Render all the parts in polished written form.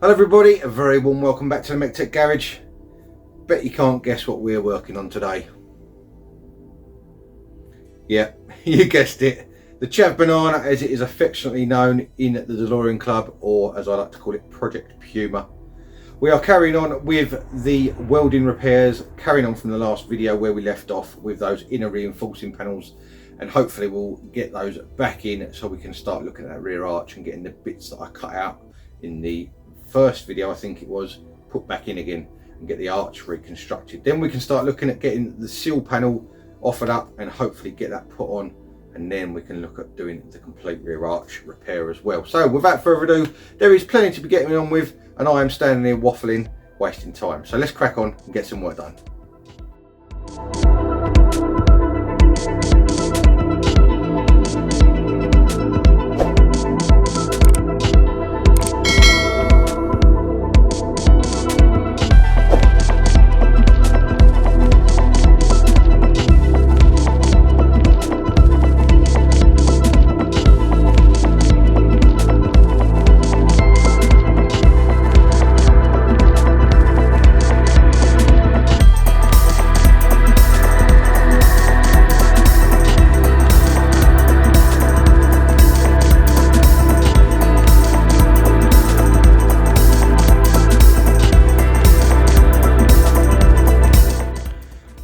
Hello everybody, a very warm welcome back to the MEC-TEC garage. Bet you can't guess what we're working on today. Yeah, you guessed it. The Chav Banana, as it is affectionately known in the DeLorean Club, or as I like to call it, Project Puma. We are carrying on with the welding repairs, carrying on from the last video where we left off with those inner reinforcing panels, and hopefully we'll get those back in so we can start looking at that rear arch and getting the bits that I cut out in the first video, I think it was, put back in again and get the arch reconstructed. Then we can start looking at getting the seal panel offered up and hopefully get that put on, and then we can look at doing the complete rear arch repair as well. So without further ado, there is plenty to be getting on with, and I am standing here waffling, wasting time. So let's crack on and get some work done.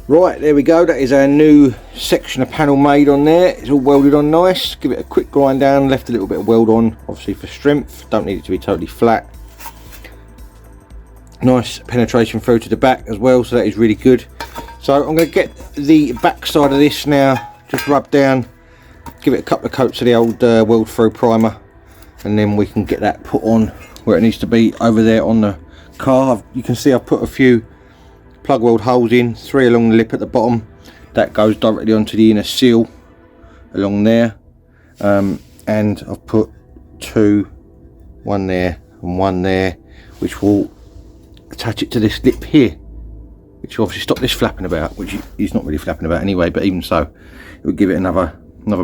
Right, there we go. That is our new section of panel made on there. It's all welded on nice. Give it a quick grind down, left a little bit of weld on, obviously for strength. Don't need it to be totally flat. Nice penetration through to the back as well, so that is really good. So I'm going to get the back side of this now, just rub down, give it a couple of coats of the old weld through primer, and then we can get that put on where it needs to be over there on the car. You can see I've put a few plug weld holes in, 3 along the lip at the bottom. That goes directly onto the inner seal along there, and I've put 2, one there and one there, which will attach it to this lip here, which will obviously stop this flapping about, which is not really flapping about anyway, but even so it will give it another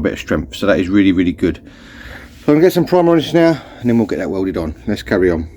bit of strength. So that is really good. So I'm going to get some primer on this now, and then we'll get that welded on. Let's carry on.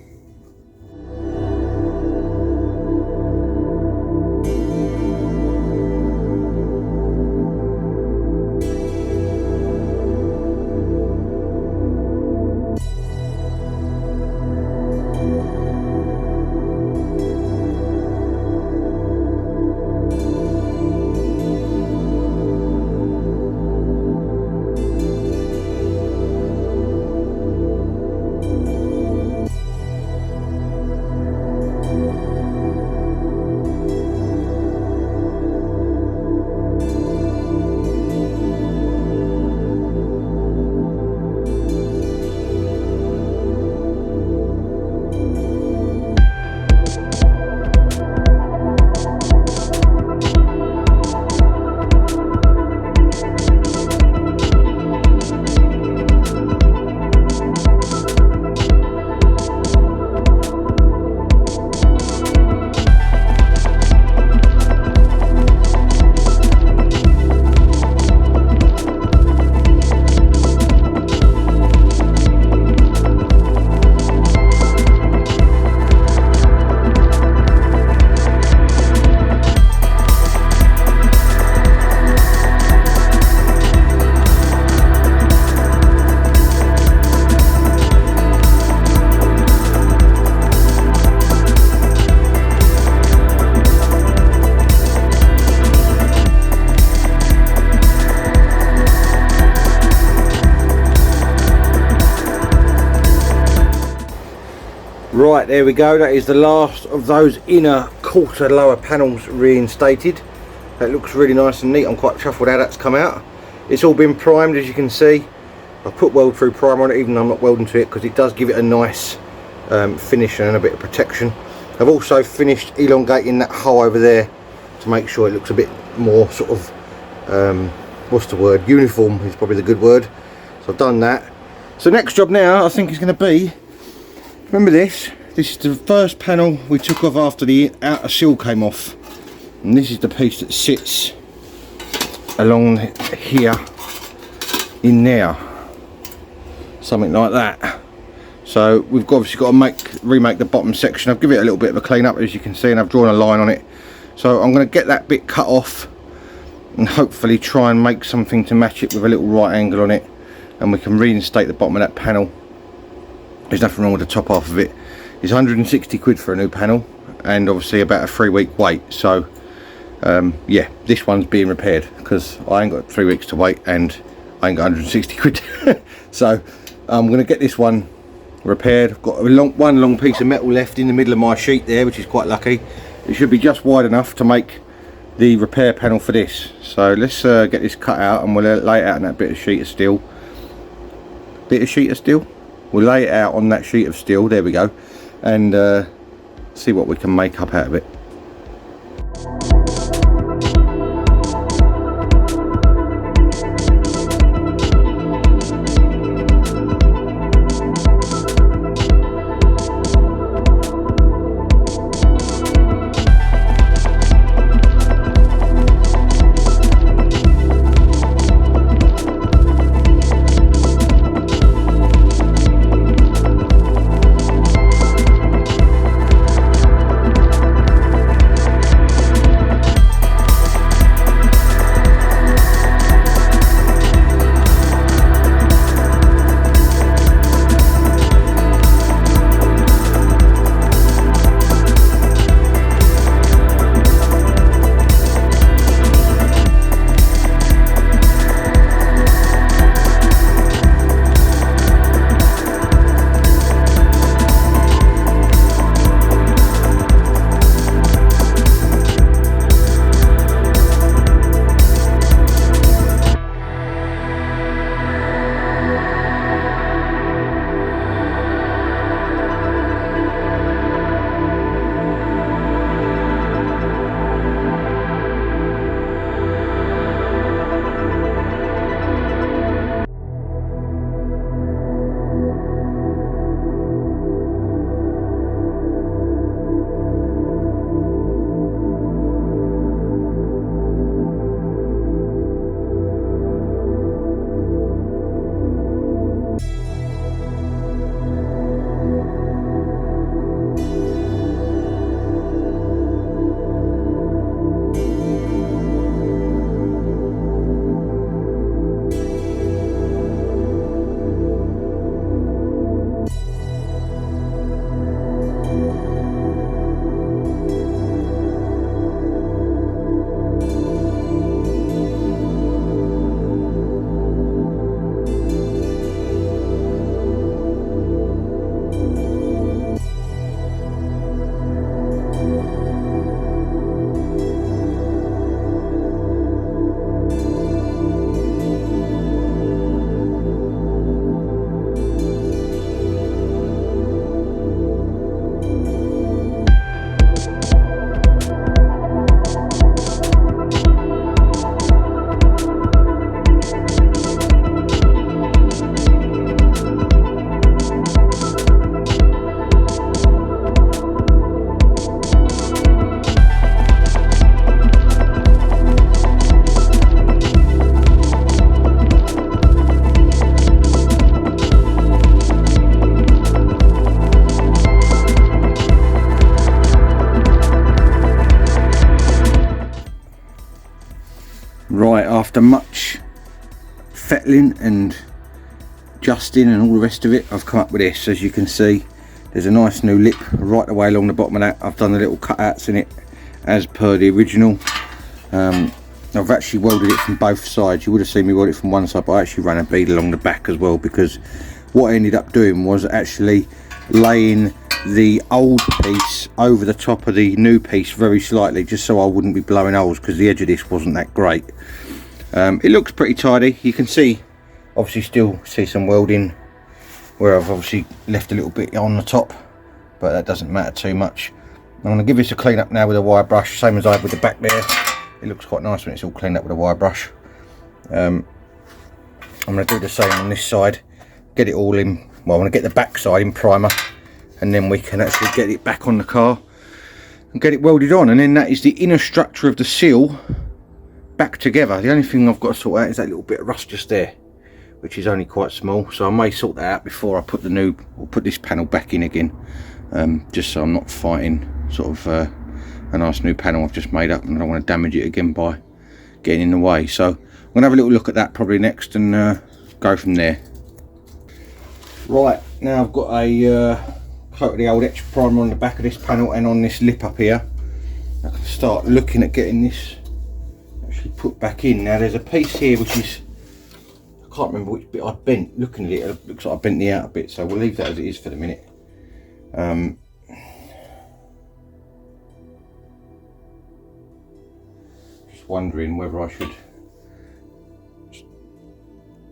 Right, there we go. That is the last of those inner quarter lower panels reinstated. That looks really nice and neat. I'm quite chuffed with how that's come out. It's all been primed, as you can see. I put weld through primer on it, even though I'm not welding to it, because it does give it a nice finish and a bit of protection. I've also finished elongating that hole over there to make sure it looks a bit more sort of what's the word, uniform is probably the good word. So I've done that. So next job now I think is going to be, remember this is the first panel we took off after the outer seal came off, and this is the piece that sits along here in there, something like that. So we've obviously got to remake the bottom section. I've given it a little bit of a clean up, as you can see, and I've drawn a line on it. So I'm going to get that bit cut off and hopefully try and make something to match it with a little right angle on it, and we can reinstate the bottom of that panel. There's nothing wrong with the top half of it. It's 160 quid for a new panel, and obviously about a 3-week wait. So yeah, this one's being repaired because I ain't got 3 weeks to wait and I ain't got 160 quid. So I'm going to get this one repaired. I've got one long piece of metal left in the middle of my sheet there, which is quite lucky. It should be just wide enough to make the repair panel for this. So let's get this cut out, and we'll lay it out on that bit of sheet of steel. We'll lay it out on that sheet of steel, there we go, and see what we can make up out of it. Right, after much fettling and adjusting and all the rest of it, I've come up with this. As you can see, there's a nice new lip right the way along the bottom of that. I've done the little cutouts in it as per the original. I've actually welded it from both sides. You would have seen me weld it from one side, but I actually ran a bead along the back as well, because what I ended up doing was actually laying the old piece over the top of the new piece very slightly, just so I wouldn't be blowing holes, because the edge of this wasn't that great. It looks pretty tidy. You can see, obviously still see some welding where I've obviously left a little bit on the top, but that doesn't matter too much. I'm going to give this a clean up now with a wire brush, same as I have with the back there. It looks quite nice when it's all cleaned up with a wire brush. I'm going to do the same on this side, get it all in. Well, I'm going to get the back side in primer, and then we can actually get it back on the car and get it welded on, and then that is the inner structure of the seal back together. The only thing I've got to sort out is that little bit of rust just there, which is only quite small, so I may sort that out before I put put this panel back in again, just so I'm not fighting sort of a nice new panel I've just made up, and I don't want to damage it again by getting in the way. So I'm gonna have a little look at that probably next, and go from there. Right, now I've got a coat of the old etch primer on the back of this panel and on this lip up here. I can start looking at getting this actually put back in. Now there's a piece here which is, I can't remember which bit I bent. Looking at it, it looks like I bent the outer bit, so we'll leave that as it is for the minute. Just wondering whether I should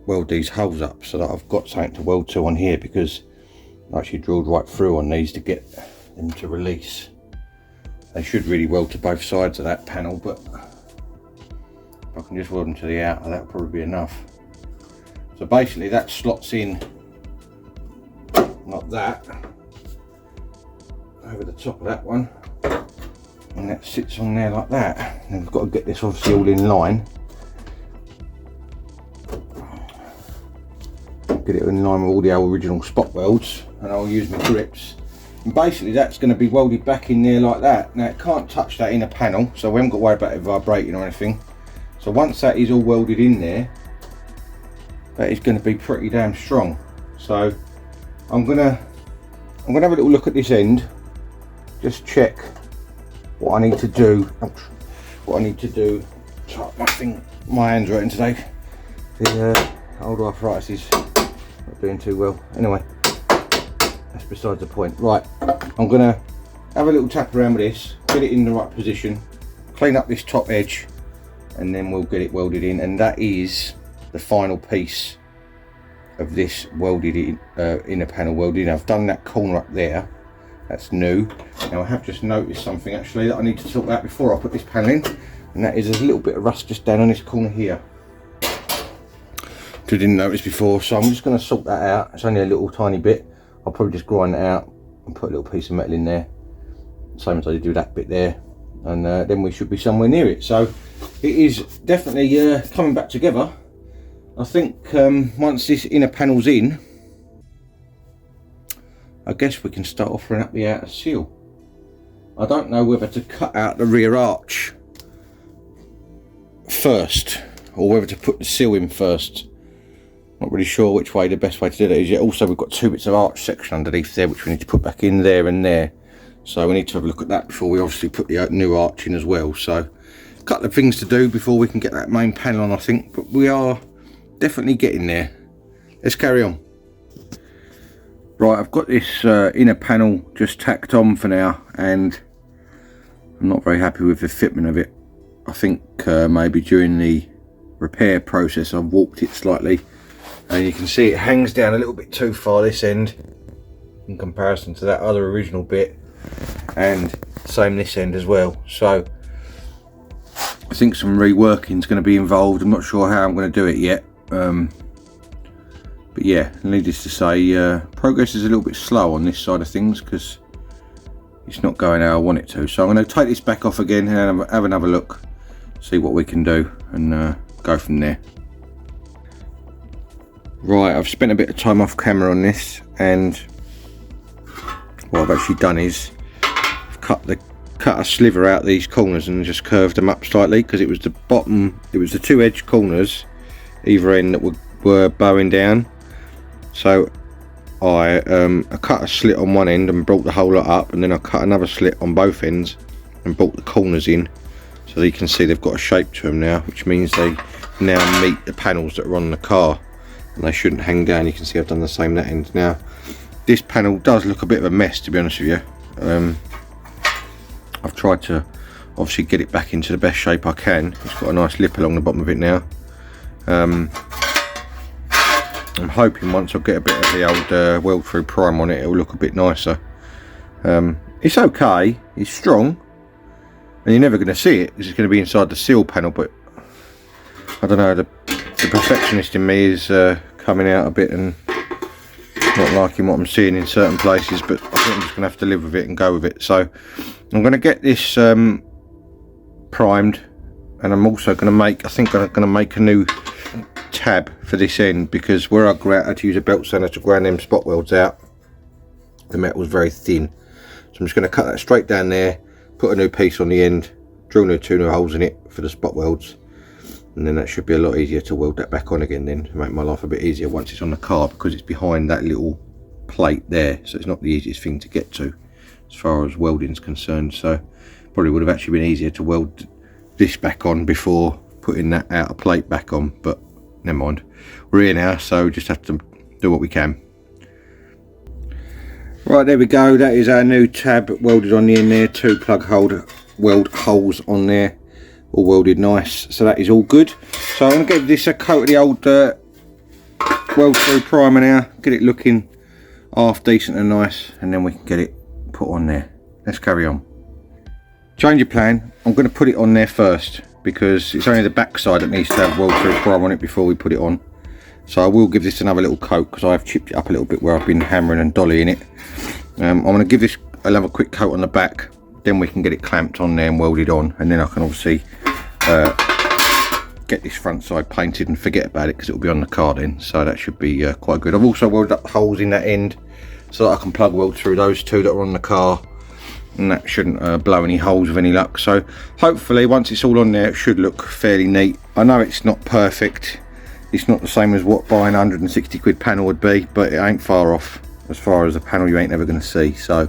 weld these holes up so that I've got something to weld to on here, because I actually drilled right through on these to get them to release. They should really weld to both sides of that panel, but if I can just weld them to the outer, that'll probably be enough. So basically that slots in like that over the top of that one, and that sits on there like that. And we've got to get this obviously all in line, get it in line with all the old original spot welds, and I'll use my grips. And basically that's going to be welded back in there like that. Now it can't touch that inner panel, so we haven't got to worry about it vibrating or anything. So once that is all welded in there, that is going to be pretty damn strong. So I'm gonna have a little look at this end, just check what I need to do. Sorry, my hands are hurting today. The old arthritis is not doing too well. Anyway, that's besides the point. Right, I'm gonna have a little tap around with this, get it in the right position, clean up this top edge, and then we'll get it welded in. And that is the final piece of this welded in, inner panel welded in. I've done that corner up there, that's new. Now I have just noticed something actually that I need to sort out before I put this panel in, and that is there's a little bit of rust just down on this corner here, which I didn't notice before. So I'm just going to sort that out. It's only a little tiny bit. I'll probably just grind it out and put a little piece of metal in there, same as I did do that bit there, and then we should be somewhere near it. So it is definitely coming back together. I think once this inner panel's in, I guess we can start offering up the outer seal. I don't know whether to cut out the rear arch first or whether to put the seal in first. Not really sure which way the best way to do that is yet. Also we've got two bits of arch section underneath there which we need to put back in there and there. So we need to have a look at that before we obviously put the new arch in as well. So a couple of things to do before we can get that main panel on, I think, but we are definitely getting there. Let's carry on. Right, I've got this inner panel just tacked on for now, and I'm not very happy with the fitment of it. I think maybe during the repair process I've warped it slightly, and you can see it hangs down a little bit too far this end in comparison to that other original bit, and same this end as well. So I think some reworking is going to be involved. I'm not sure how I'm going to do it yet. But yeah, needless to say, progress is a little bit slow on this side of things because it's not going how I want it to. So I'm going to take this back off again and have another look, see what we can do, and go from there. Right, I've spent a bit of time off camera on this, and what I've actually done is I've cut a sliver out these corners and just curved them up slightly, because it was the bottom, it was the two edge corners either end that were bowing down. So I cut a slit on one end and brought the whole lot up, and then I cut another slit on both ends and brought the corners in, so you can see they've got a shape to them now, which means they now meet the panels that are on the car and they shouldn't hang down. You can see I've done the same that end. Now this panel does look a bit of a mess, to be honest with you. I've tried to obviously get it back into the best shape I can. It's got a nice lip along the bottom of it now. I'm hoping once I get a bit of the old weld through prime on it, it'll look a bit nicer. It's okay, it's strong, and you're never going to see it because it's going to be inside the seal panel, but I don't know, the perfectionist in me is coming out a bit and not liking what I'm seeing in certain places, but I think I'm just going to have to live with it and go with it. So I'm going to get this primed, and I'm also going to make, I think I'm going to make a new tab for this end, because where I had to use a belt sander to grind them spot welds out, the metal was very thin. So I'm just going to cut that straight down there, put a new piece on the end, drill two new holes in it for the spot welds, and then that should be a lot easier to weld that back on again then, to make my life a bit easier once it's on the car, because it's behind that little plate there, so it's not the easiest thing to get to as far as welding is concerned. So probably would have actually been easier to weld this back on before putting that outer plate back on, but never mind, we're here now, so just have to do what we can. Right, there we go, that is our new tab welded on the end there, two plug weld holes on there, all welded nice, so that is all good. So I'm going to give this a coat of the old weld through primer now, get it looking half decent and nice, and then we can get it put on there. Let's carry on. Change of plan, I'm going to put it on there first, because it's only the back side that needs to have weld through primer on it before we put it on. So I will give this another little coat, because I've chipped it up a little bit where I've been hammering and dollying it. I'm going to give this another quick coat on the back, then we can get it clamped on there and welded on, and then I can obviously get this front side painted and forget about it, because it will be on the car then, so that should be quite good. I've also welded up holes in that end so that I can plug weld through those two that are on the car, and that shouldn't blow any holes with any luck. So hopefully once it's all on there, it should look fairly neat. I know it's not perfect, it's not the same as what buying a 160 quid panel would be, but it ain't far off as far as a panel you ain't never going to see, so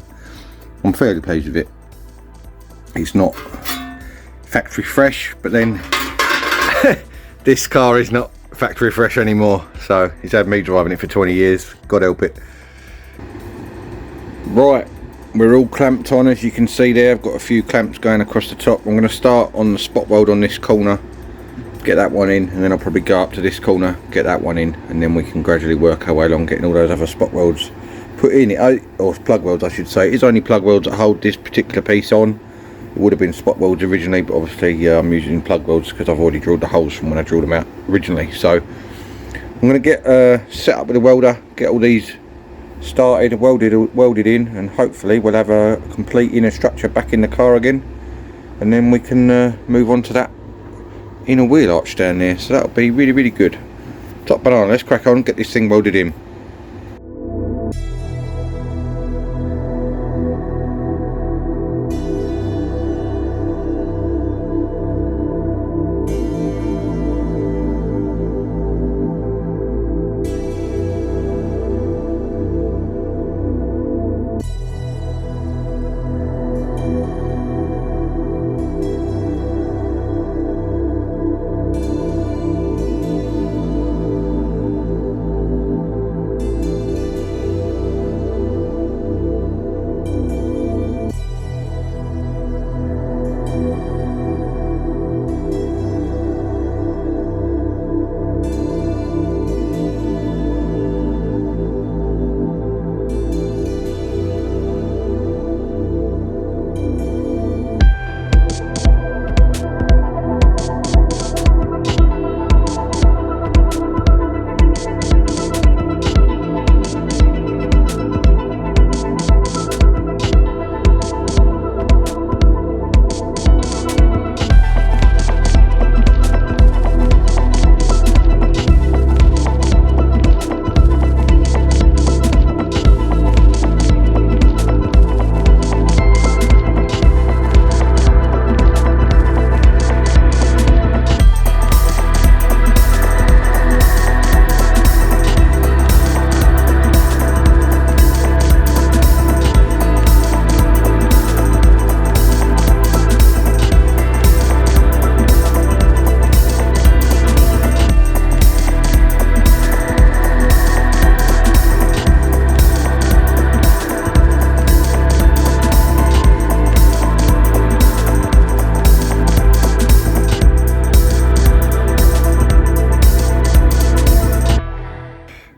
I'm fairly pleased with it. It's not factory fresh, but then this car is not factory fresh anymore, so he's had me driving it for 20 years, God help it. Right, we're all clamped on, as you can see there. I've got a few clamps going across the top. I'm going to start on the spot weld on this corner, get that one in, and then I'll probably go up to this corner, get that one in, and then we can gradually work our way along getting all those other spot welds put in it, or plug welds I should say. It's only plug welds that hold this particular piece on. It would have been spot welds originally, but obviously I'm using plug welds because I've already drilled the holes from when I drilled them out originally. So I'm going to get set up with a welder, get all these started, welded in, and hopefully we'll have a complete inner structure back in the car again, and then we can move on to that inner wheel arch down there, so that'll be really, really good. Top banana, let's crack on, get this thing welded in.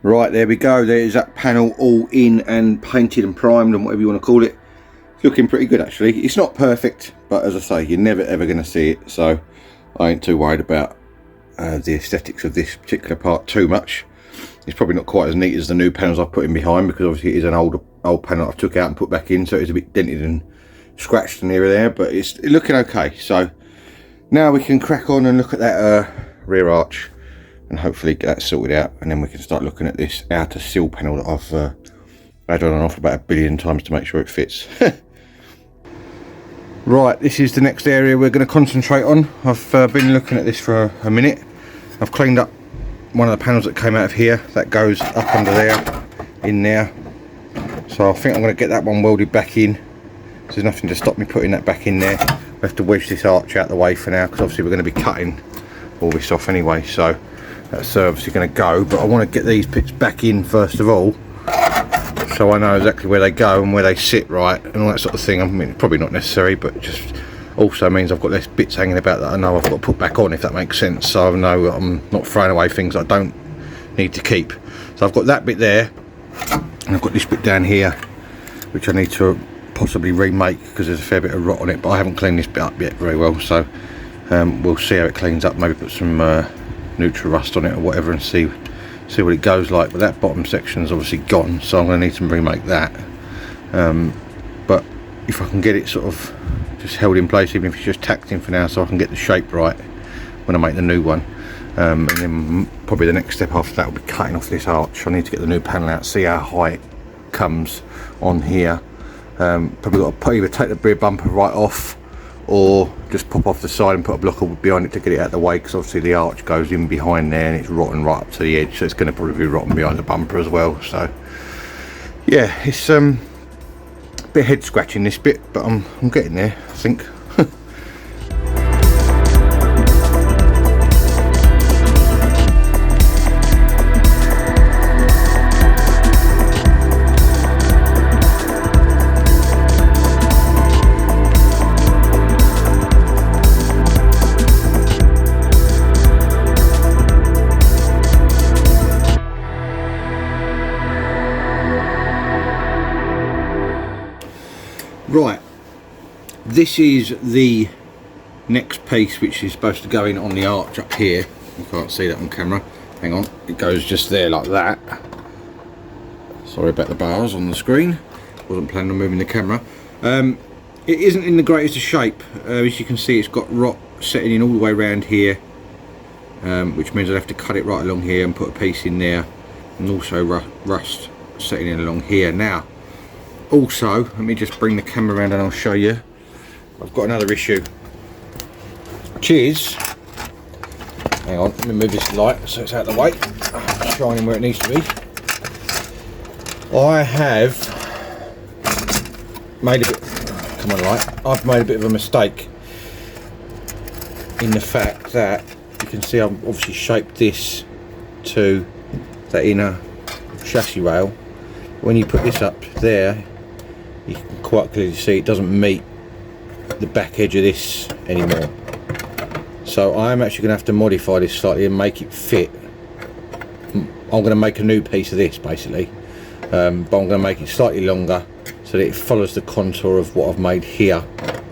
Right, there we go, there's that panel all in and painted and primed and whatever you want to call it. It's looking pretty good actually. It's not perfect, but as I say, you're never ever going to see it, so I ain't too worried about the aesthetics of this particular part too much. It's probably not quite as neat as the new panels I've put in behind, because obviously it is an old panel I've took out and put back in, so it's a bit dented and scratched and here and there, but it's looking okay. So now we can crack on and look at that rear arch and hopefully get that sorted out, and then we can start looking at this outer sill panel that I've had on and off about 1 billion times to make sure it fits. Right, this is the next area we're going to concentrate on. I've been looking at this for a minute. I've cleaned up one of the panels that came out of here. That goes up under there, in there. So I think I'm going to get that one welded back in. There's nothing to stop me putting that back in there. We have to wedge this arch out the way for now, because obviously we're going to be cutting all this off anyway. So that's obviously going to go. But I want to get these bits back in first of all, so I know exactly where they go and where they sit right and all that sort of thing. I mean, probably not necessary, but just also means I've got less bits hanging about that I know I've got to put back on, if that makes sense. So I know I'm not throwing away things I don't need to keep. So I've got that bit there, and I've got this bit down here which I need to possibly remake because there's a fair bit of rot on it, but I haven't cleaned this bit up yet very well. So we'll see how it cleans up, maybe put some neutral rust on it or whatever and see what it goes like. But that bottom section is obviously gone, so I'm going to need to remake that. But if I can get it sort of just held in place, even if it's just tacked in for now, so I can get the shape right when I make the new one. And then probably the next step after that will be cutting off this arch. I need to get the new panel out, see how high it comes on here. Probably got to either take the rear bumper right off or just pop off the side and put a block behind it to get it out of the way, because obviously the arch goes in behind there and it's rotten right up to the edge, so it's going to probably be rotten behind the bumper as well. So yeah, it's a bit head scratching this bit, but I'm getting there, I think. Right, this is the next piece which is supposed to go in on the arch up here. You can't see that on camera, hang on, it goes just there like that. Sorry about the bars on the screen, wasn't planning on moving the camera. It isn't in the greatest of shape. As you can see, it's got rot setting in all the way around here, which means I'd have to cut it right along here and put a piece in there, and also rust setting in along here. Now also, let me just bring the camera around and I'll show you. I've got another issue, which is, hang on, let me move this light so it's out of the way, it's shining where it needs to be. I have made a bit, come on light, I've made a bit of a mistake in the fact that you can see I've obviously shaped this to the inner chassis rail. When you put this up there, you can quite clearly see it doesn't meet the back edge of this anymore. So I'm actually going to have to modify this slightly and make it fit. I'm going to make a new piece of this basically, but I'm going to make it slightly longer so that it follows the contour of what I've made here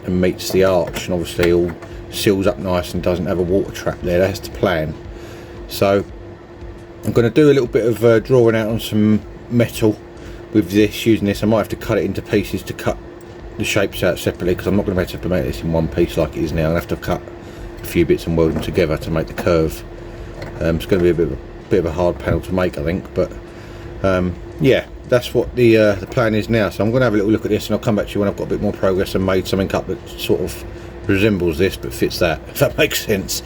and meets the arch, and obviously all seals up nice and doesn't have a water trap there. That's the plan. So I'm going to do a little bit of drawing out on some metal with this, using this. I might have to cut it into pieces to cut the shapes out separately, because I'm not going to be able to make this in one piece like it is now. I'm going to have to cut a few bits and weld them together to make the curve. It's going to be a bit of a hard panel to make, I think, but yeah, that's what the plan is now. So I'm going to have a little look at this and I'll come back to you when I've got a bit more progress and made something up that sort of resembles this but fits that, if that makes sense.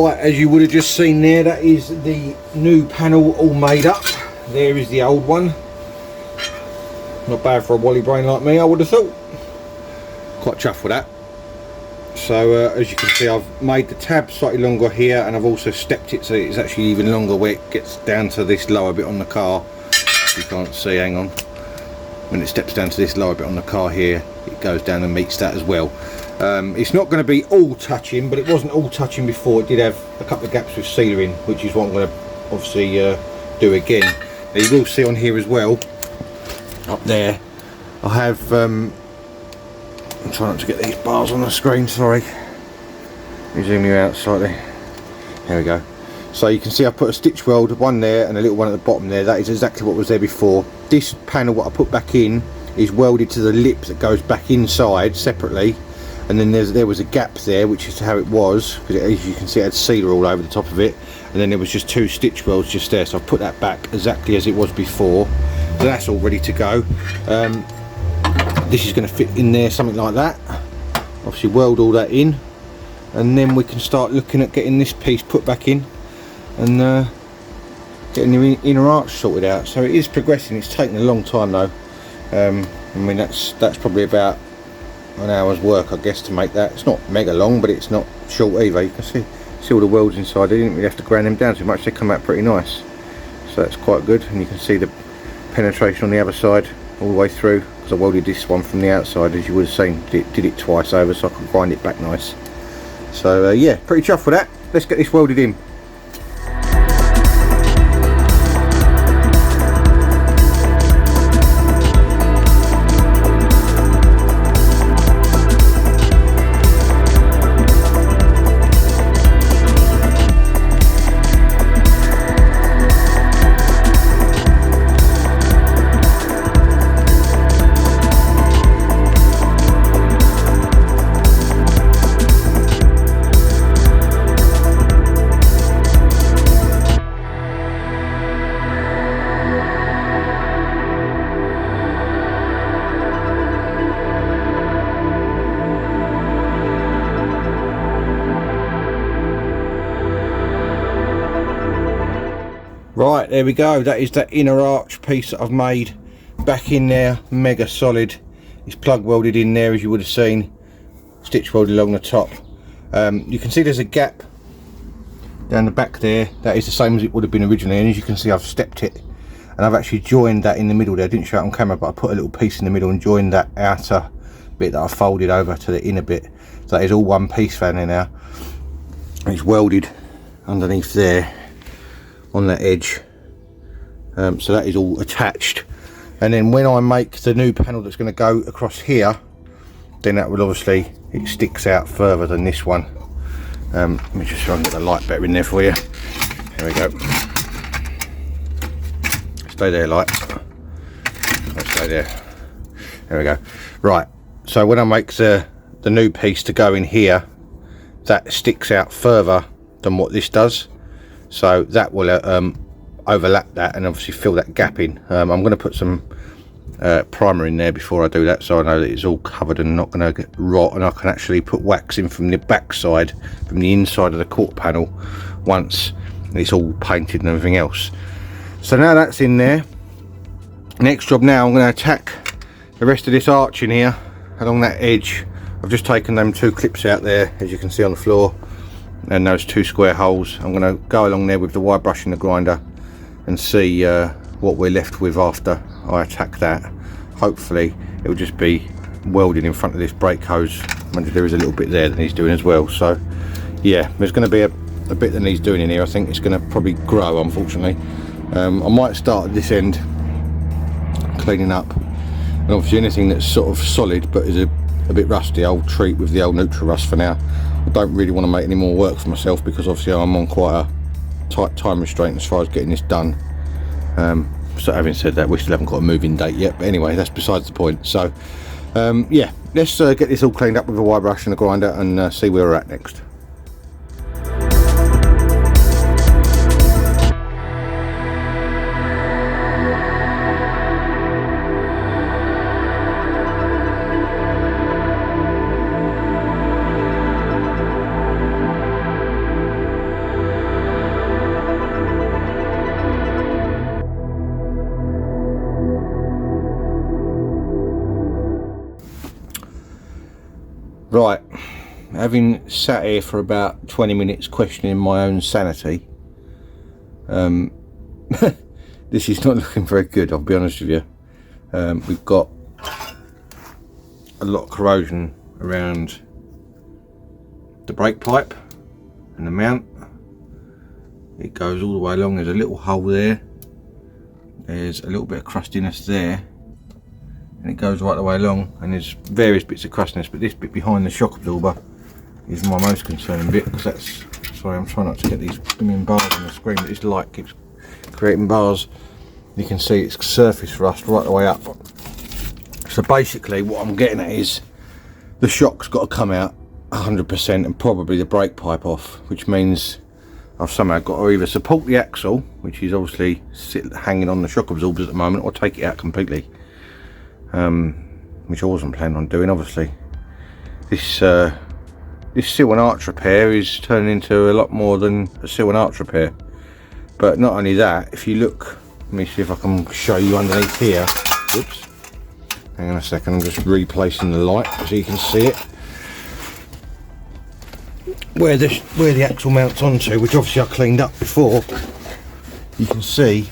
Right, as you would have just seen there, that is the new panel all made up. There is the old one. Not bad for a wally brain like me, I would have thought. Quite chuffed with that. So as you can see, I've made the tab slightly longer here, and I've also stepped it so it's actually even longer where it gets down to this lower bit on the car. You can't see, hang on. When it steps down to this lower bit on the car here, it goes down and meets that as well. It's not going to be all touching, but it wasn't all touching before. It did have a couple of gaps with sealer in, which is what I'm going to obviously do again. Now you will see on here as well, up there, I have I'm trying not to get these bars on the screen, sorry. Let me zoom you out slightly. There we go. So you can see I put a stitch weld, one there and a little one at the bottom there. That is exactly what was there before. This panel, what I put back in, is welded to the lip that goes back inside separately. And then there was a gap there, which is how it was, because as you can see it had sealer all over the top of it. And then there was just two stitch welds just there. So I've put that back exactly as it was before. So that's all ready to go. This is going to fit in there, something like that. Obviously weld all that in, and then we can start looking at getting this piece put back in and getting the inner arch sorted out. So it is progressing. It's taken a long time though. I mean that's probably about an hour's work, I guess, to make that. It's not mega long, but it's not short either. You can see all the welds inside. I didn't really have to grind them down too much. They come out pretty nice, so that's quite good. And you can see the penetration on the other side all the way through, because I welded this one from the outside, as you would have seen. Did it twice over so I could grind it back nice. So yeah, pretty chuffed with that. Let's get this welded in. Right, there we go. That is that inner arch piece that I've made back in there, mega solid. It's plug welded in there, as you would have seen, stitch welded along the top. You can see there's a gap down the back there. That is the same as it would have been originally, and as you can see I've stepped it and I've actually joined that in the middle there. I didn't show it on camera, but I put a little piece in the middle and joined that outer bit that I folded over to the inner bit. So that is all one piece found there now, and it's welded underneath there on that edge. So that is all attached, and then when I make the new panel that's going to go across here, then that will obviously, it sticks out further than this one. Let me just try and get the light better in there for you. There we go. Stay there, light. Stay there. There we go. Right, so when I make the new piece to go in here, that sticks out further than what this does. So that will overlap that and obviously fill that gap in. I'm going to put some primer in there before I do that, so I know that it's all covered and not going to get rot, and I can actually put wax in from the back side, from the inside of the quarter panel, once it's all painted and everything else. So now that's in there. Next job now, I'm going to attack the rest of this arch in here along that edge. I've just taken them two clips out there, as you can see on the floor, and those two square holes. I'm going to go along there with the wire brush in the grinder and see what we're left with after I attack that. Hopefully it will just be welded in front of this brake hose. There is a little bit there that he's doing as well. So yeah, there's going to be a bit that needs doing in here. I think it's going to probably grow, unfortunately. I might start at this end cleaning up, and obviously anything that's sort of solid but is a bit rusty, I'll treat with the old neutral rust for now. I don't really want to make any more work for myself, because obviously I'm on quite a tight time restraint as far as getting this done. So having said that, we still haven't got a moving date yet, but anyway, that's besides the point. So yeah, let's get this all cleaned up with a wire brush and a grinder and see where we're at next. Right, having sat here for about 20 minutes questioning my own sanity, this is not looking very good, I'll be honest with you. We've got a lot of corrosion around the brake pipe and the mount. It goes all the way along. There's a little hole there, there's a little bit of crustiness there, and it goes right the way along, and there's various bits of crustiness, but this bit behind the shock absorber is my most concerning bit, because that's, sorry, I'm trying not to get these blooming bars on the screen, but this light keeps creating bars. You can see it's surface rust right the way up. So basically what I'm getting at is the shock's got to come out 100%, and probably the brake pipe off, which means I've somehow got to either support the axle, which is obviously hanging on the shock absorbers at the moment, or take it out completely, which I wasn't planning on doing, obviously. This seal and arch repair is turning into a lot more than a seal and arch repair. But not only that, if you look, let me see if I can show you underneath here. Oops, hang on a second, I'm just replacing the light so you can see it. Where the axle mounts onto, which obviously I cleaned up before, you can see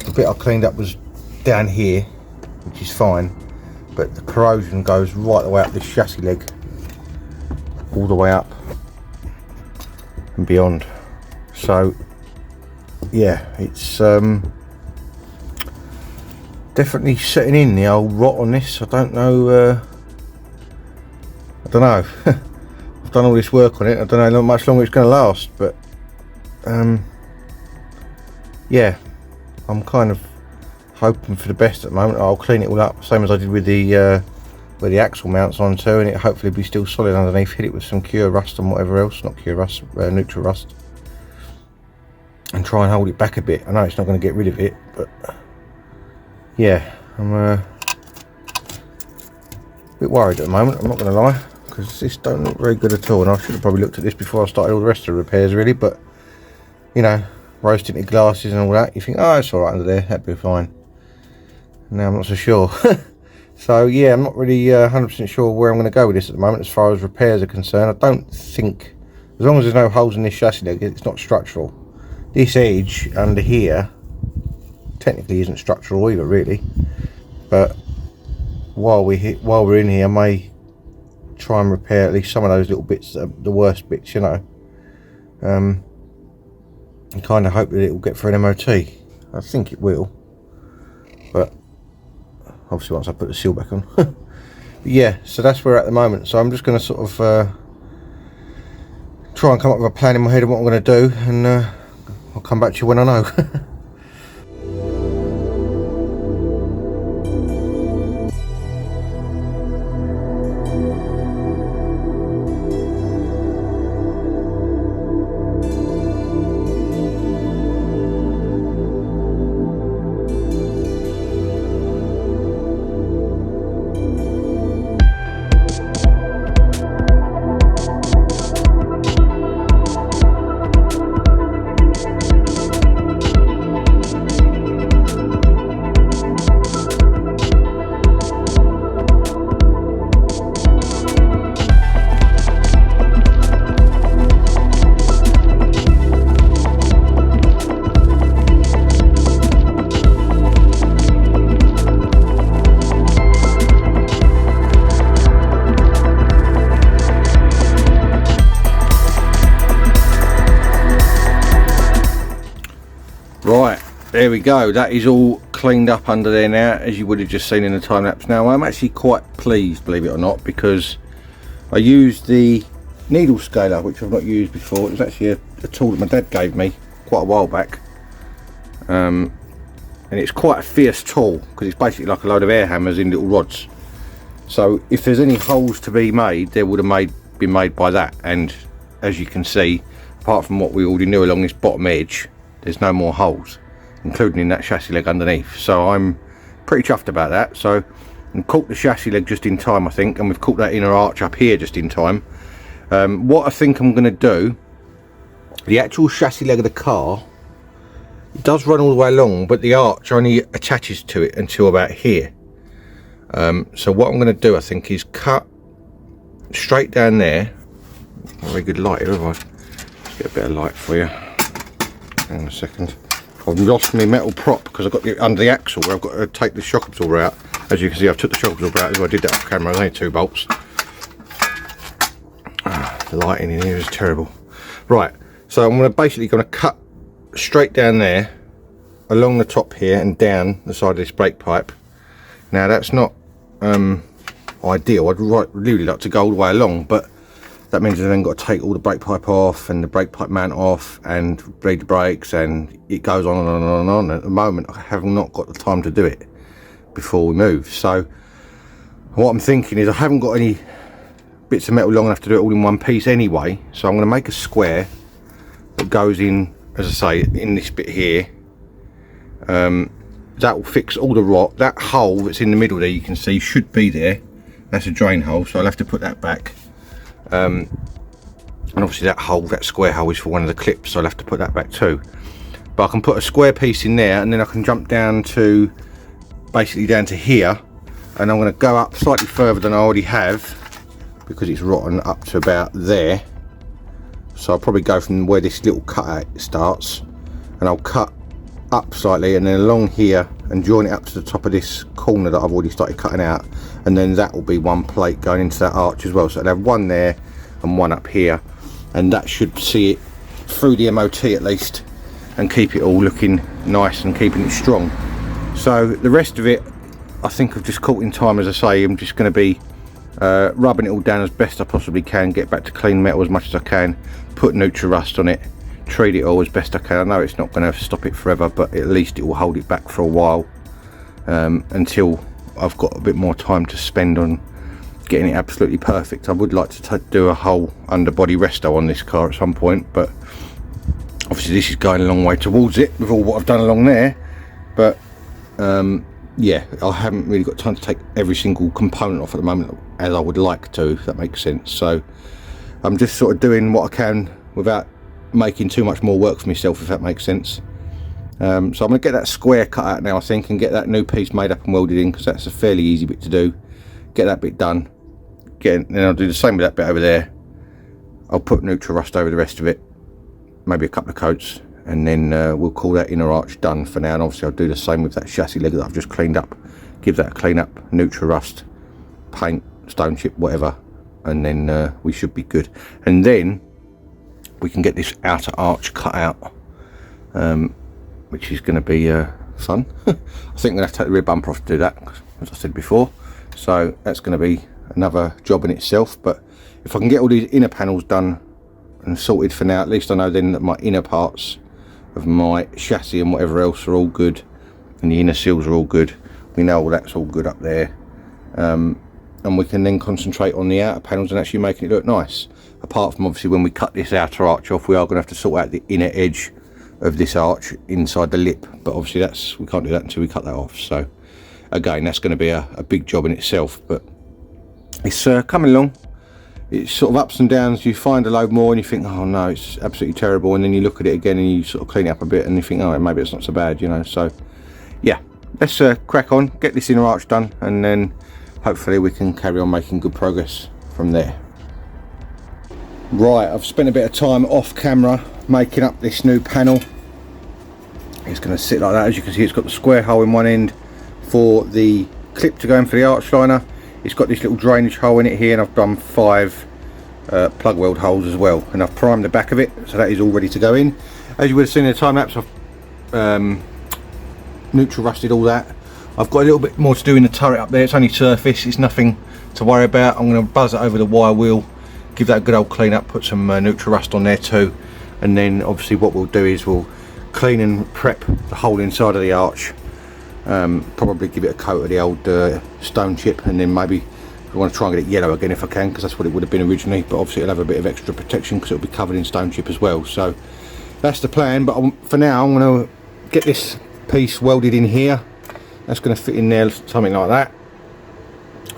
the bit I cleaned up was down here, which is fine, but the corrosion goes right the way up this chassis leg, all the way up and beyond. So yeah, it's definitely setting in, the old rot on this. I don't know. I've done all this work on it. I don't know how much longer it's going to last, but yeah, I'm kind of hoping for the best at the moment. I'll clean it all up, same as I did with the where the axle mounts onto, and it hopefully be still solid underneath. Hit it with some cure rust and whatever else, not cure rust, neutral rust, and try and hold it back a bit. I know it's not going to get rid of it, but yeah, I'm a bit worried at the moment, I'm not going to lie, because this don't look very good at all, and I should have probably looked at this before I started all the rest of the repairs really. But you know, rose tinted glasses and all that, you think, oh, it's alright under there, that'd be fine. Now I'm not so sure. So yeah, I'm not really 100% sure where I'm going to go with this at the moment as far as repairs are concerned. I don't think, as long as there's no holes in this chassis leg, it's not structural. This edge under here technically isn't structural either really, but while we're in here, I may try and repair at least some of those little bits, the worst bits, you know, and kind of hope that it will get for an MOT. I think it will, but obviously once I put the seal back on. But yeah, so that's where we're at the moment. So I'm just going to sort of try and come up with a plan in my head of what I'm going to do, and I'll come back to you when I know. Right, there we go, that is all cleaned up under there now, as you would have just seen in the time lapse. Now I'm actually quite pleased, believe it or not, because I used the needle scaler, which I've not used before. It was actually a tool that my dad gave me quite a while back, and it's quite a fierce tool because it's basically like a load of air hammers in little rods. So if there's any holes to be made, they would have been made by that. And as you can see, apart from what we already knew along this bottom edge, there's no more holes, including in that chassis leg underneath. So I'm pretty chuffed about that. So we've caught the chassis leg just in time, I think, and we've caught that inner arch up here just in time. What I think I'm going to do, the actual chassis leg of the car, it does run all the way along, but the arch only attaches to it until about here. So what I'm going to do, I think, is cut straight down there. Not very good light here, have I? Let's get a bit of light for you. Hang on a second. I've lost my metal prop because I've got it under the axle where I've got to take the shock absorber out. As you can see, I've took the shock absorber out. I did that off camera. There's only 2 bolts. The lighting in here is terrible. Right, so I'm basically going to cut straight down there, along the top here and down the side of this brake pipe. Now that's not ideal. I'd really like to go all the way along, but that means I've then got to take all the brake pipe off and the brake pipe mount off and bleed the brakes, and it goes on and on and on and on. At the moment I have not got the time to do it before we move. So what I'm thinking is I haven't got any bits of metal long enough to do it all in one piece anyway, so I'm going to make a square that goes in, as I say, in this bit here. That will fix all the rot. That hole that's in the middle there, you can see, should be there. That's a drain hole, so I'll have to put that back. And obviously that hole, that square hole, is for one of the clips, so I'll have to put that back too. But I can put a square piece in there, and then I can jump down to, basically down to here, and I'm going to go up slightly further than I already have, because it's rotten, up to about there. So I'll probably go from where this little cutout starts, and I'll cut up slightly and then along here and join it up to the top of this corner that I've already started cutting out, and then that will be one plate going into that arch as well. So I'll have one there and one up here, and that should see it through the MOT at least and keep it all looking nice and keeping it strong. So the rest of it, I think I've just caught in time. As I say, I'm just going to be rubbing it all down as best I possibly can, get back to clean metal as much as I can, put neutral rust on it, treat it all as best I can. I know it's not going to stop it forever, but at least it will hold it back for a while, until I've got a bit more time to spend on getting it absolutely perfect. I would like to do a whole underbody resto on this car at some point, but obviously this is going a long way towards it with all what I've done along there. But yeah, I haven't really got time to take every single component off at the moment as I would like to, if that makes sense. So I'm just sort of doing what I can without making too much more work for myself, if that makes sense. So I'm going to get that square cut out now, I think, and get that new piece made up and welded in, because that's a fairly easy bit to do. Get that bit done, then I'll do the same with that bit over there. I'll put neutral rust over the rest of it, maybe a couple of coats, and then we'll call that inner arch done for now. And obviously I'll do the same with that chassis leg that I've just cleaned up, give that a clean up, neutral rust, paint, stone chip, whatever, and then we should be good. And then we can get this outer arch cut out, which is going to be fun. I think I'm going to have to take the rear bumper off to do that, as I said before. So that's going to be another job in itself. But if I can get all these inner panels done and sorted for now, at least I know then that my inner parts of my chassis and whatever else are all good, and the inner seals are all good. We know all that's all good up there, and we can then concentrate on the outer panels and actually making it look nice. Apart from obviously when we cut this outer arch off, we are going to have to sort out the inner edge of this arch inside the lip, but obviously we can't do that until we cut that off. So again, that's going to be a big job in itself, but it's coming along. It's sort of ups and downs. You find a load more and you think, oh no, it's absolutely terrible, and then you look at it again and you sort of clean it up a bit and you think, oh, maybe it's not so bad, you know. So yeah, let's crack on, get this inner arch done, and then hopefully we can carry on making good progress from there. Right, I've spent a bit of time off camera making up this new panel. It's going to sit like that. As you can see, it's got the square hole in one end for the clip to go in for the arch liner. It's got this little drainage hole in it here, and I've done 5 plug weld holes as well, and I've primed the back of it, so that is all ready to go in. As you would have seen in the time lapse, I've neutral rusted all that. I've got a little bit more to do in the turret up there. It's only surface, it's nothing to worry about. I'm going to buzz it over the wire wheel, give that a good old clean up, put some neutral rust on there too, and then obviously what we'll do is we'll clean and prep the whole inside of the arch. Probably give it a coat of the old stone chip, and then maybe I want to try and get it yellow again if I can, because that's what it would have been originally, but obviously it'll have a bit of extra protection because it'll be covered in stone chip as well. So that's the plan, but for now I'm going to get this piece welded in here. That's going to fit in there, something like that.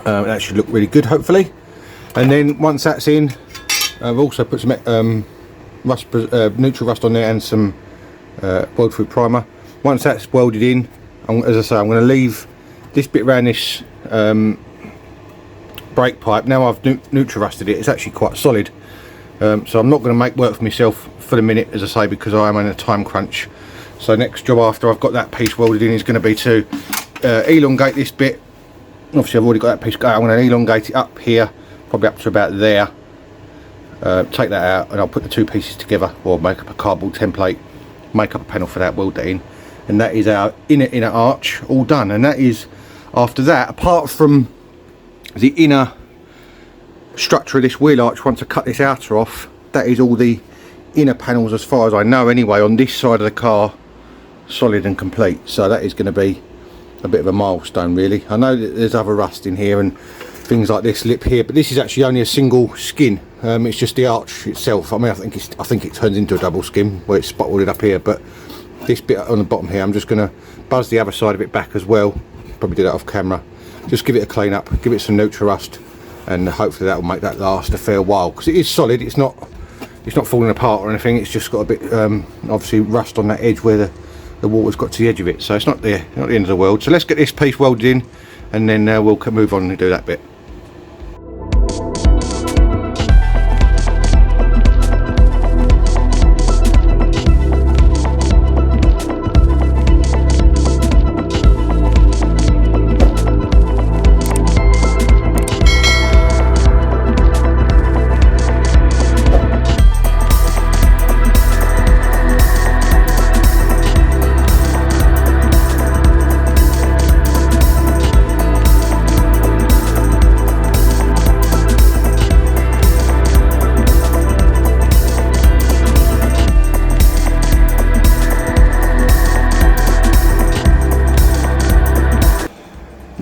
That should look really good, hopefully. And then once that's in, I've also put some neutral rust on there and some weld through primer. Once that's welded in, as I say, I'm going to leave this bit around this brake pipe. Now I've neutral rusted it, it's actually quite solid. So I'm not going to make work for myself for the minute, as I say, because I am in a time crunch. So next job after I've got that piece welded in is going to be to elongate this bit. Obviously I've already got that piece going. I'm going to elongate it up here, probably up to about there. Take that out and I'll put the two pieces together, or make up a cardboard template, make up a panel for that, weld that in, and that is our inner arch all done. And that is, after that, apart from the inner structure of this wheel arch, once I cut this outer off, that is all the inner panels, as far as I know anyway, on this side of the car, solid and complete. So that is going to be a bit of a milestone, really. I know that there's other rust in here and things like this lip here, but this is actually only a single skin. It's just the arch itself. I mean, I think it turns into a double skin where it's spot welded up here, but this bit on the bottom here, I'm just going to buzz the other side of it back as well. Probably do that off camera. Just give it a clean up, give it some neutral rust, and hopefully that will make that last a fair while, because it is solid. It's not falling apart or anything. It's just got a bit obviously rust on that edge where the water's got to the edge of it, so it's not the end of the world. So let's get this piece welded in, and then we'll move on and do that bit.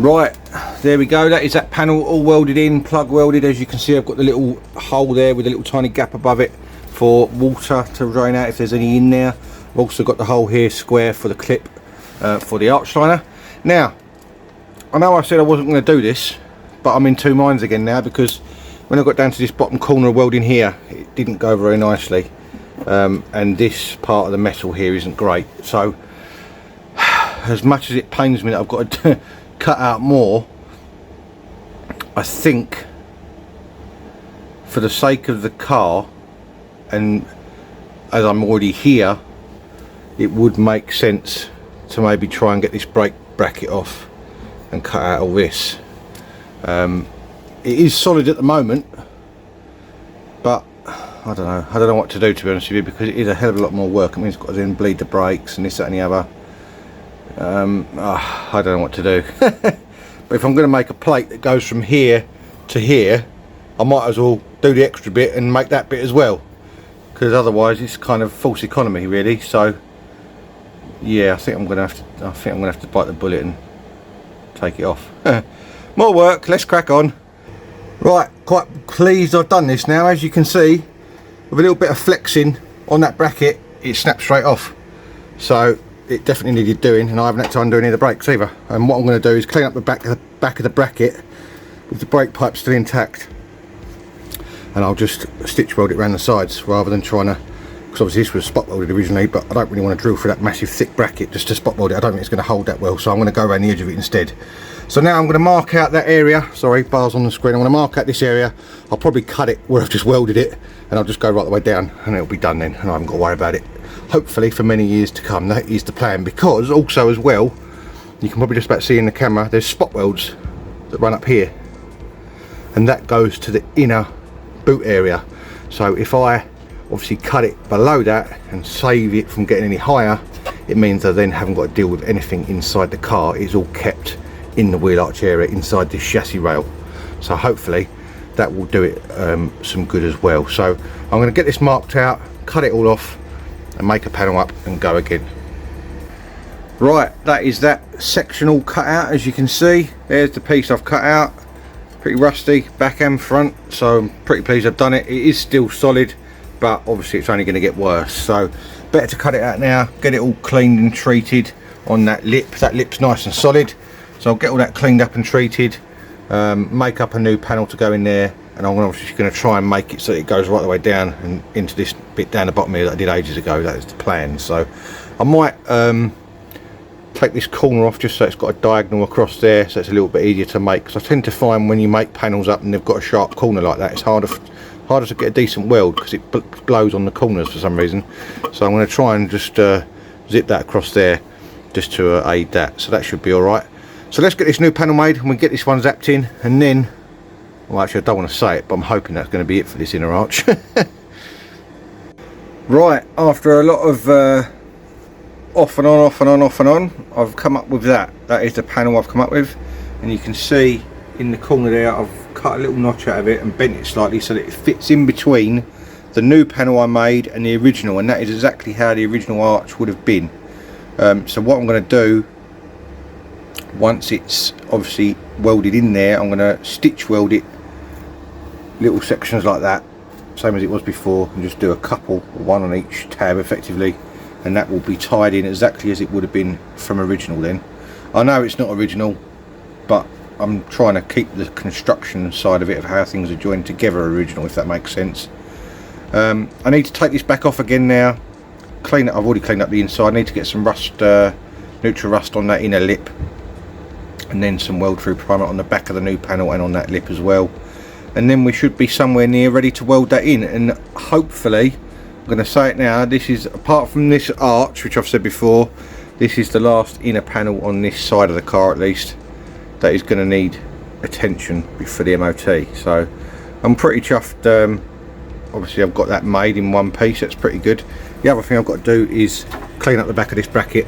Right, there we go. That is that panel all welded in, plug welded. As you can see, I've got the little hole there with a little tiny gap above it for water to drain out if there's any in there. I've also got the hole here square for the clip for the arch liner. Now, I know I said I wasn't going to do this, but I'm in two minds again now, because when I got down to this bottom corner of welding here, it didn't go very nicely, and this part of the metal here isn't great. So as much as it pains me that I've got to cut out more, I think for the sake of the car, and as I'm already here, it would make sense to maybe try and get this brake bracket off and cut out all this. It is solid at the moment, but I don't know what to do, to be honest with you, because it is a hell of a lot more work. I mean, it's got to then bleed the brakes and this, that and the other. I don't know what to do. But if I'm going to make a plate that goes from here to here, I might as well do the extra bit and make that bit as well, because otherwise it's kind of false economy, really. So yeah, I think I'm going to have to bite the bullet and take it off. More work, let's crack on. Right, quite pleased I've done this now. As you can see, with a little bit of flexing on that bracket, it snaps straight off. So it definitely needed doing, and I haven't had to undo any of the brakes either. And what I'm going to do is clean up the back of the bracket with the brake pipe still intact, and I'll just stitch weld it around the sides, rather than trying to, because obviously this was spot welded originally, but I don't really want to drill through that massive thick bracket just to spot weld it. I don't think it's going to hold that well, so I'm going to go around the edge of it instead. So now I'm going to mark out that area. Sorry, bars on the screen. I'm going to mark out this area. I'll probably cut it where I've just welded it, and I'll just go right the way down, and it'll be done then, and I haven't got to worry about it, hopefully for many years to come. That is the plan, because also as well, you can probably just about see in the camera, there's spot welds that run up here, and that goes to the inner boot area. So if I obviously cut it below that and save it from getting any higher, it means I then haven't got to deal with anything inside the car. It's all kept in the wheel arch area inside this chassis rail. So hopefully that will do it some good as well. So I'm going to get this marked out, cut it all off, and make a panel up and go again. Right, that is that section all cut out. As you can see, there's the piece I've cut out. Pretty rusty back and front, so I'm pretty pleased I've done it. It is still solid, but obviously it's only going to get worse, so better to cut it out now, get it all cleaned and treated on that lip. That lip's nice and solid, so I'll get all that cleaned up and treated, make up a new panel to go in there, and I'm obviously going to try and make it so it goes right the way down and into this bit down the bottom here that I did ages ago. That is the plan. So I might take this corner off just so it's got a diagonal across there, so it's a little bit easier to make, because I tend to find when you make panels up and they've got a sharp corner like that, it's harder to get a decent weld because it blows on the corners for some reason. So I'm going to try and just zip that across there just to aid that, so that should be alright. So let's get this new panel made and we'll get this one zapped in, and then, well actually I don't want to say it, but I'm hoping that's going to be it for this inner arch. Right, after a lot of off and on, I've come up with that. That is the panel I've come up with, and you can see in the corner there I've cut a little notch out of it and bent it slightly so that it fits in between the new panel I made and the original, and that is exactly how the original arch would have been. So what I'm going to do, once it's obviously welded in there, I'm going to stitch weld it little sections like that, same as it was before, and just do a couple, one on each tab effectively, and that will be tied in exactly as it would have been from original. Then I know it's not original, but I'm trying to keep the construction side of it, of how things are joined together, original, if that makes sense. I need to take this back off again now, clean it. I've already cleaned up the inside. I need to get some rust, neutral rust on that inner lip, and then some weld through primer on the back of the new panel and on that lip as well, and then we should be somewhere near ready to weld that in. And hopefully, I'm going to say it now, this is, apart from this arch which I've said before, this is the last inner panel on this side of the car at least that is going to need attention for the MOT. So I'm pretty chuffed. Obviously I've got that made in one piece, that's pretty good. The other thing I've got to do is clean up the back of this bracket,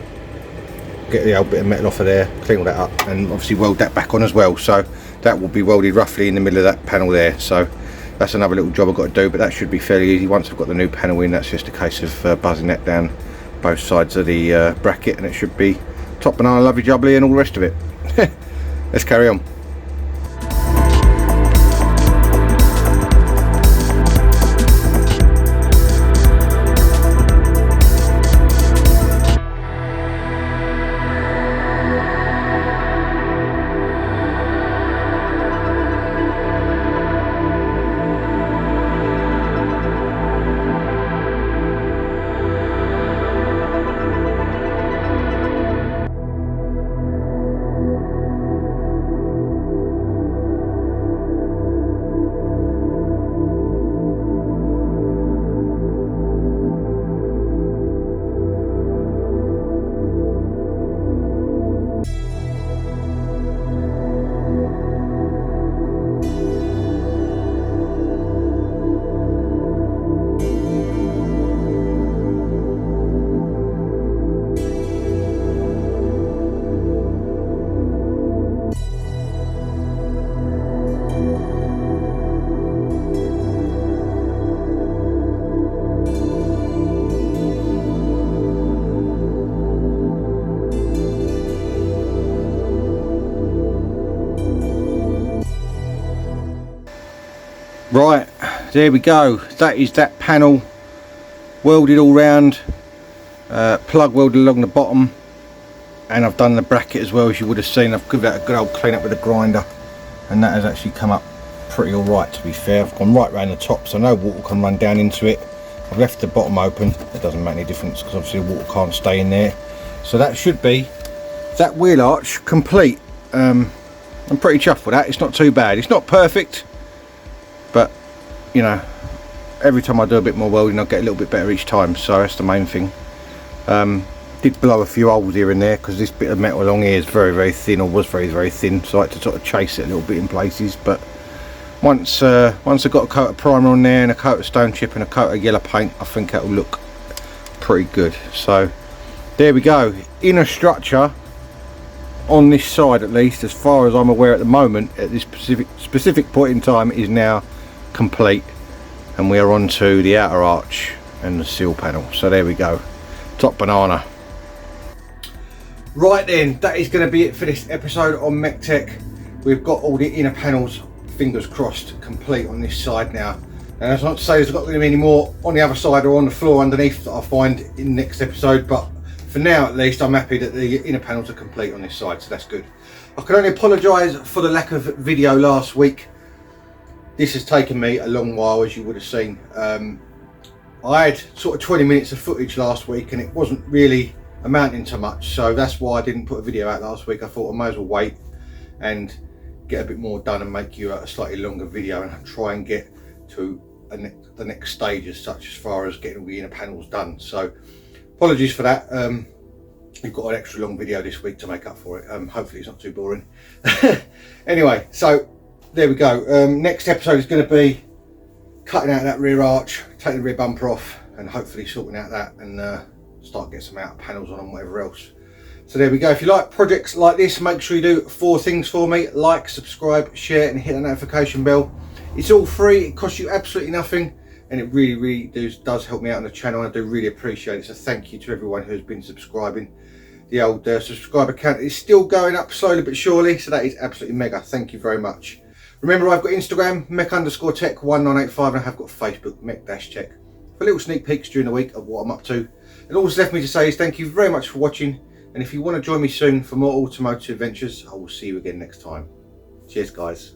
get the old bit of metal off of there, clean all that up, and obviously weld that back on as well. So that will be welded roughly in the middle of that panel there. So that's another little job I've got to do, but that should be fairly easy. Once I've got the new panel in, that's just a case of buzzing that down both sides of the bracket, and it should be top banana, lovely jubbly, and all the rest of it. Let's carry on. Right, there we go. That is that panel welded all round, plug welded along the bottom, and I've done the bracket as well, as you would have seen. I've given that a good old clean up with a grinder, and that has actually come up pretty alright, to be fair. I've gone right round the top so no water can run down into it. I've left the bottom open, it doesn't make any difference because obviously the water can't stay in there. So that should be that wheel arch complete. I'm pretty chuffed with that. It's not too bad. It's not perfect, but you know, every time I do a bit more welding I get a little bit better each time, so that's the main thing. Did blow a few holes here and there because this bit of metal along here is very, very thin, or was very, very thin, so I had to sort of chase it a little bit in places. But once I got a coat of primer on there and a coat of stone chip and a coat of yellow paint, I think that'll look pretty good. So there we go. Inner structure on this side, at least as far as I'm aware at the moment, at this specific point in time, is now complete, and we are on to the outer arch and the seal panel. So there we go, top banana. Right then, that is going to be it for this episode on MEC-TEC. We've got all the inner panels, fingers crossed, complete on this side now. And that's not to say there's not going to be any more on the other side or on the floor underneath that I'll find in the next episode, but for now at least I'm happy that the inner panels are complete on this side, so that's good. I can only apologise for the lack of video last week. This has taken me a long while, as you would have seen. I had sort of 20 minutes of footage last week and it wasn't really amounting to much, so that's why I didn't put a video out last week. I thought I may as well wait and get a bit more done and make you a slightly longer video and try and get to the next stage as such, as far as getting all the inner panels done. So apologies for that. You've got an extra long video this week to make up for it. Hopefully it's not too boring. Anyway, so there we go. Next episode is going to be cutting out that rear arch, taking the rear bumper off, and hopefully sorting out that and start getting some outer panels on and whatever else. So there we go. If you like projects like this, make sure you do 4 things for me: like, subscribe, share, and hit the notification bell. It's all free, it costs you absolutely nothing, and it really does help me out on the channel. I do really appreciate it, so thank you to everyone who has been subscribing. The old subscriber count is still going up slowly but surely, so that is absolutely mega. Thank you very much. Remember, I've got Instagram, MEC_TEC1985, and I have got Facebook, MEC-TEC, for little sneak peeks during the week of what I'm up to. And all that's left me to say is thank you very much for watching, and if you want to join me soon for more automotive adventures, I will see you again next time. Cheers, guys.